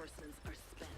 reinforcements are spent.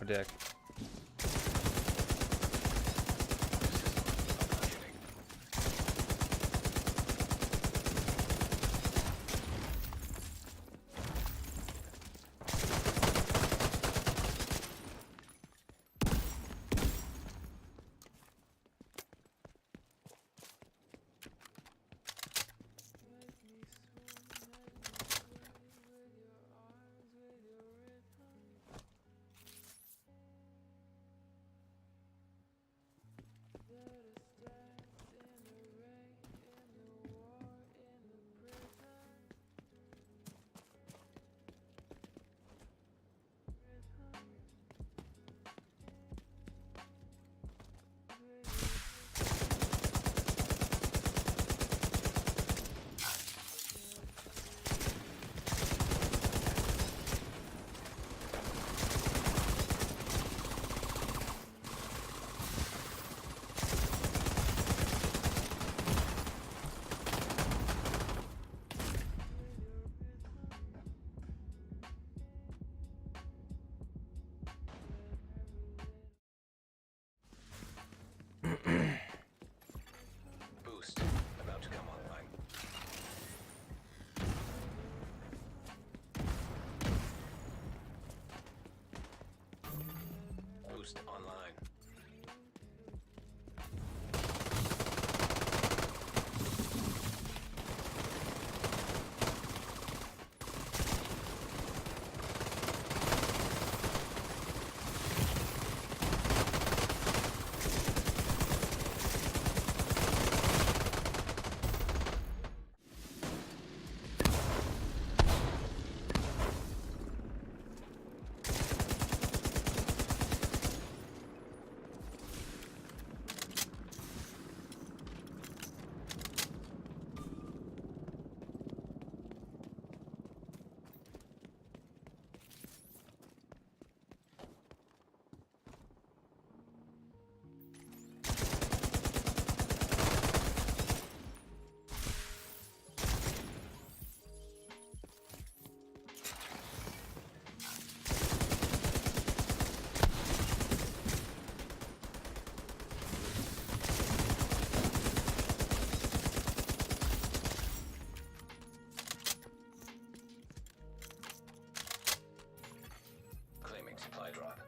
Deck. Boost about to come online. Boost online. Claiming supply drop.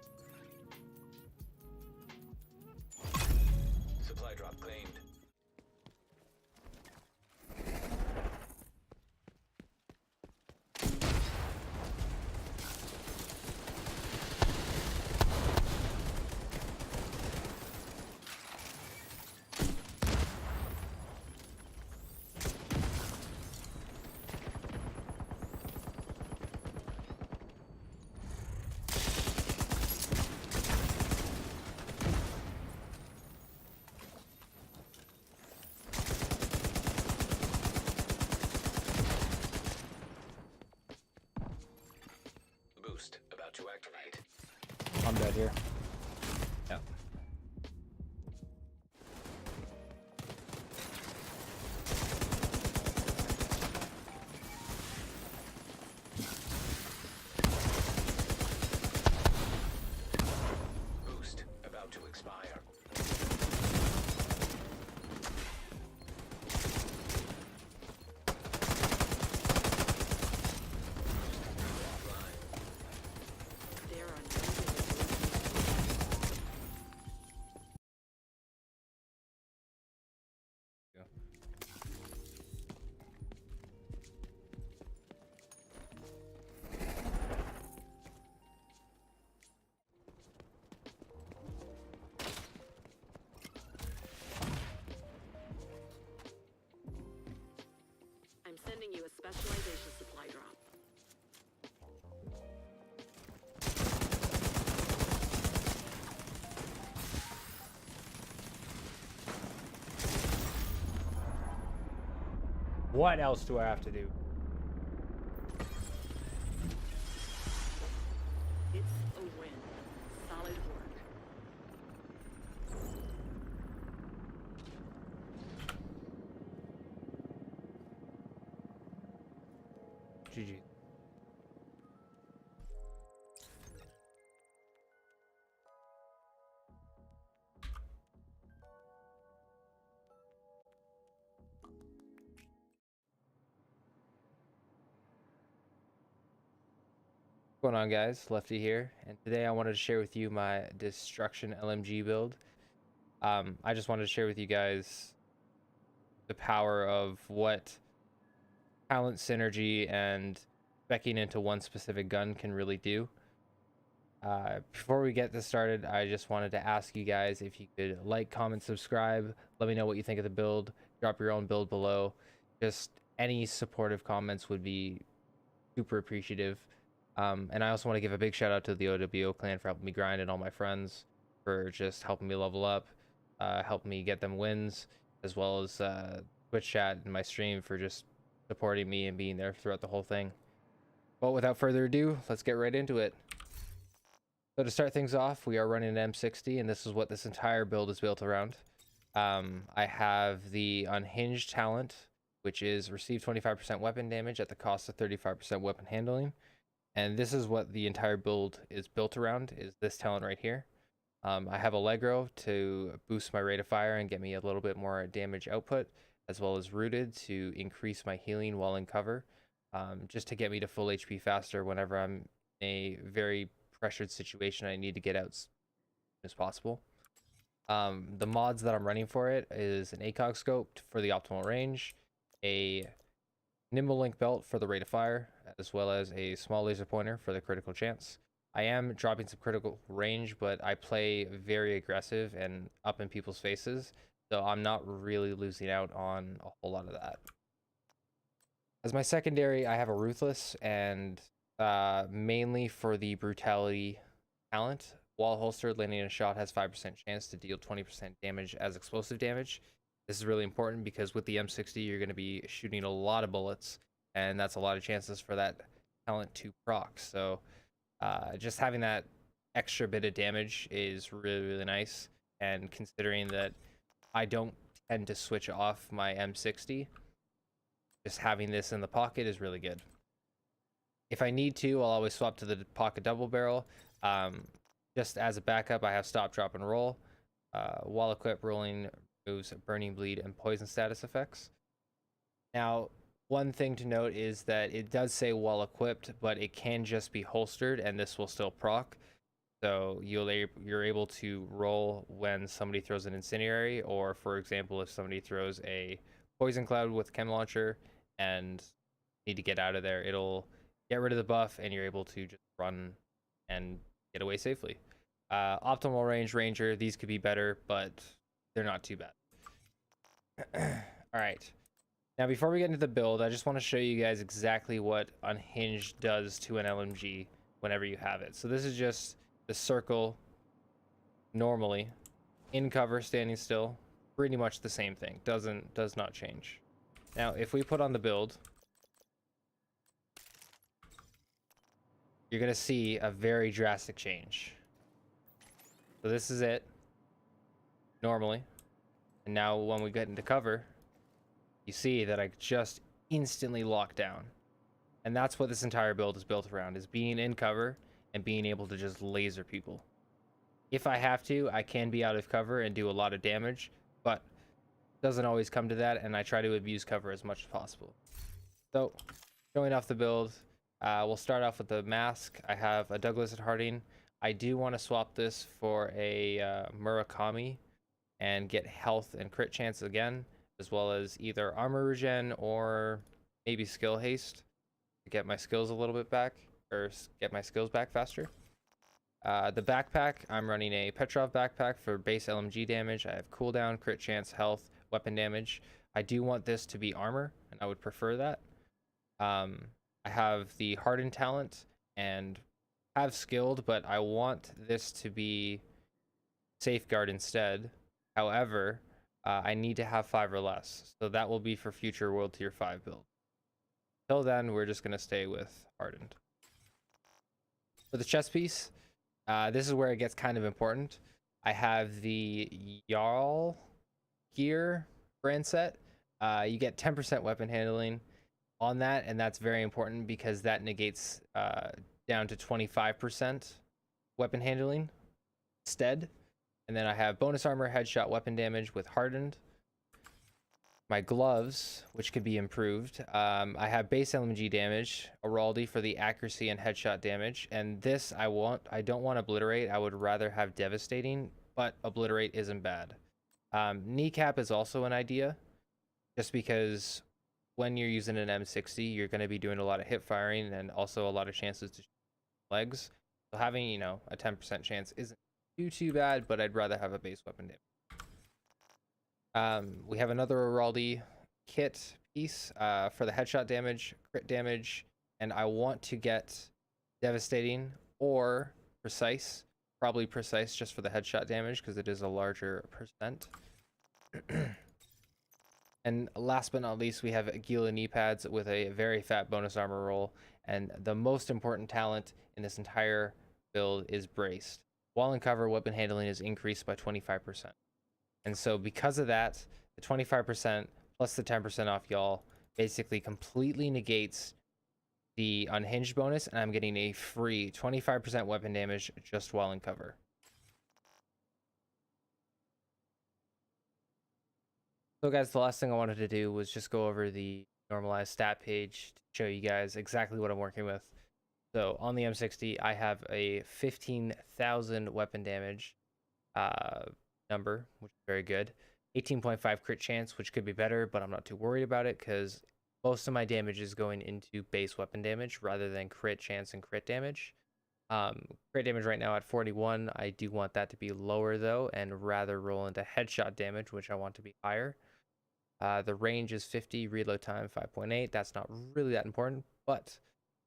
Supply drop claimed. Boost about to activate. I'm dead here. Yeah. Boost about to expire. There are no limits. Yeah. I'm sending you a specialization supply drop. What else do I have to do? It's a win. Solid work. GG. What's going on, guys? Lefty here, and today I wanted to share with you my destruction LMG build. I just wanted to share with you guys the power of what talent synergy and specking into one specific gun can really do. Before we get this started, I just wanted to ask you guys if you could like, comment, subscribe, let me know what you think of the build, drop your own build below. Just any supportive comments would be super appreciative. And I also want to give a big shout out to the OWO clan for helping me grind, and all my friends for just helping me level up, helping me get them wins, as well as Twitch chat and my stream for just supporting me and being there throughout the whole thing. But without further ado, let's get right into it. So to start things off, we are running an M60, and this is what this entire build is built around. I have the unhinged talent, which is receive 25% weapon damage at the cost of 35% weapon handling. And this is what the entire build is built around, is this talent right here. I have Allegro to boost my rate of fire and get me a little bit more damage output, as well as Rooted to increase my healing while in cover, just to get me to full HP faster whenever I'm in a very pressured situation. I need to get out as soon as possible. The mods that I'm running for it is an ACOG scope for the optimal range, a nimble link belt for the rate of fire, as well as a small laser pointer for the critical chance. I am dropping some critical range, but I play very aggressive and up in people's faces, so I'm not really losing out on a whole lot of that. As my secondary, I have a Ruthless, and mainly for the brutality talent. While holstered, landing a shot has 5% chance to deal 20% damage as explosive damage. This is really important because with the M60, you're going to be shooting a lot of bullets, and that's a lot of chances for that talent to proc. So just having that extra bit of damage is really, really nice. And considering that I don't tend to switch off my M60, just having this in the pocket is really good. If I need to, I'll always swap to the pocket double barrel. Just as a backup, I have stop, drop, and roll. While equipped, rolling removes burning, bleed, and poison status effects. Now, one thing to note is that it does say while equipped, but it can just be holstered, and this will still proc. So you're able to roll when somebody throws an incendiary, or for example, if somebody throws a poison cloud with chem launcher and need to get out of there, it'll get rid of the buff, and you're able to just run and get away safely. Optimal range ranger, these could be better, but they're not too bad. All right. Now, before we get into the build, I just want to show you guys exactly what Unhinged does to an LMG whenever you have it. So this is just the circle normally, in cover, standing still, pretty much the same thing. Does not change. Now, if we put on the build, you're going to see a very drastic change. So this is it, normally. And now when we get into cover, you see that I just instantly lock down. And that's what this entire build is built around, is being in cover and being able to just laser people. If I have to, I can be out of cover and do a lot of damage, but it doesn't always come to that, and I try to abuse cover as much as possible. So, showing off the build, we'll start off with the mask. I have a Douglas at Harding. I do want to swap this for a Murakami and get health and crit chance again, as well as either armor regen or maybe skill haste to get my skills a little bit back, or get my skills back faster. The backpack, I'm running a Petrov backpack for base LMG damage. I have cooldown, crit chance, health, weapon damage. I do want this to be armor, and I would prefer that. I have the hardened talent and have skilled, but I want this to be safeguard instead. However, I need to have 5 or less. So that will be for future World Tier 5 build. Till then, we're just going to stay with Hardened. For the chest piece, this is where it gets kind of important. I have the Jarl gear brand set. You get 10% weapon handling on that, and that's very important because that negates down to 25% weapon handling instead. And then I have bonus armor, headshot, weapon damage with Hardened. My gloves, which could be improved. I have base LMG damage, Araldi for the accuracy and headshot damage, and this I don't want Obliterate. I would rather have Devastating, but Obliterate isn't bad. Kneecap is also an idea, just because when you're using an M60, you're going to be doing a lot of hip firing and also a lot of chances to shoot legs. So having, a 10% chance isn't too bad, but I'd rather have a base weapon damage. We have another Araldi kit piece for the headshot damage, crit damage, and I want to get Devastating or Precise. Probably Precise just for the headshot damage because it is a larger percent. And last but not least, we have Gila knee pads with a very fat bonus armor roll. And the most important talent in this entire build is Braced. While in cover, weapon handling is increased by 25%. And so because of that, the 25% plus the 10% off y'all basically completely negates the unhinged bonus, and I'm getting a free 25% weapon damage just while in cover. So guys, the last thing I wanted to do was just go over the normalized stat page to show you guys exactly what I'm working with. So on the M60, I have a 15,000 weapon damage number, which is very good. 18.5 crit chance, which could be better, but I'm not too worried about it because most of my damage is going into base weapon damage rather than crit chance and crit damage. Crit damage right now at 41. I do want that to be lower though, and rather roll into headshot damage, which I want to be higher. The range is 50, reload time 5.8. That's not really that important, but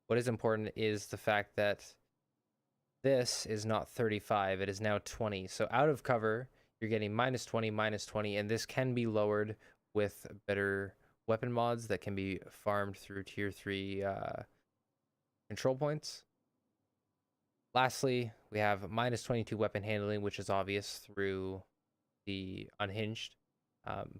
what is important is the fact that this is not 35, it is now 20. So out of cover, you're getting -20, and this can be lowered with better weapon mods that can be farmed through tier 3 control points. Lastly, we have -22 weapon handling, which is obvious through the unhinged.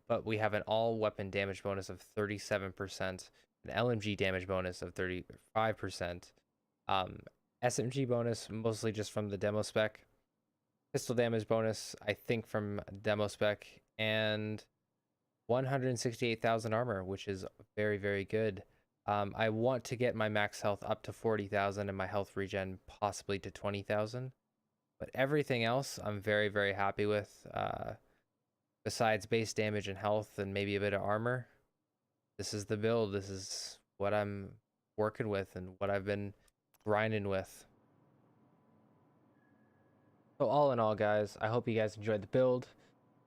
But we have an all weapon damage bonus of 37%, an LMG damage bonus of 35%, SMG bonus mostly just from the demo spec, pistol damage bonus I think from demo spec, and 168,000 armor, which is very good. I want to get my max health up to 40,000 and my health regen possibly to 20,000, but everything else I'm very happy with. Besides base damage and health and maybe a bit of armor, this is the build. This is what I'm working with and what I've been grinding with. So all in all, guys, I hope you guys enjoyed the build.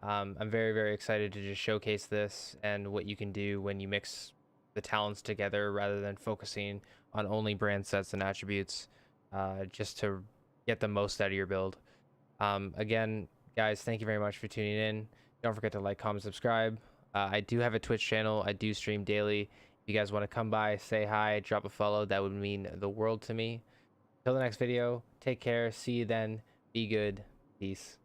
I'm very excited to just showcase this and what you can do when you mix the talents together rather than focusing on only brand sets and attributes, just to get the most out of your build. Again, guys, thank you very much for tuning in. Don't forget to like, comment, subscribe. I do have a Twitch channel. I do stream daily. If you guys want to come by, say hi, drop a follow, that would mean the world to me. Until the next video, take care. See you then. Be good. Peace.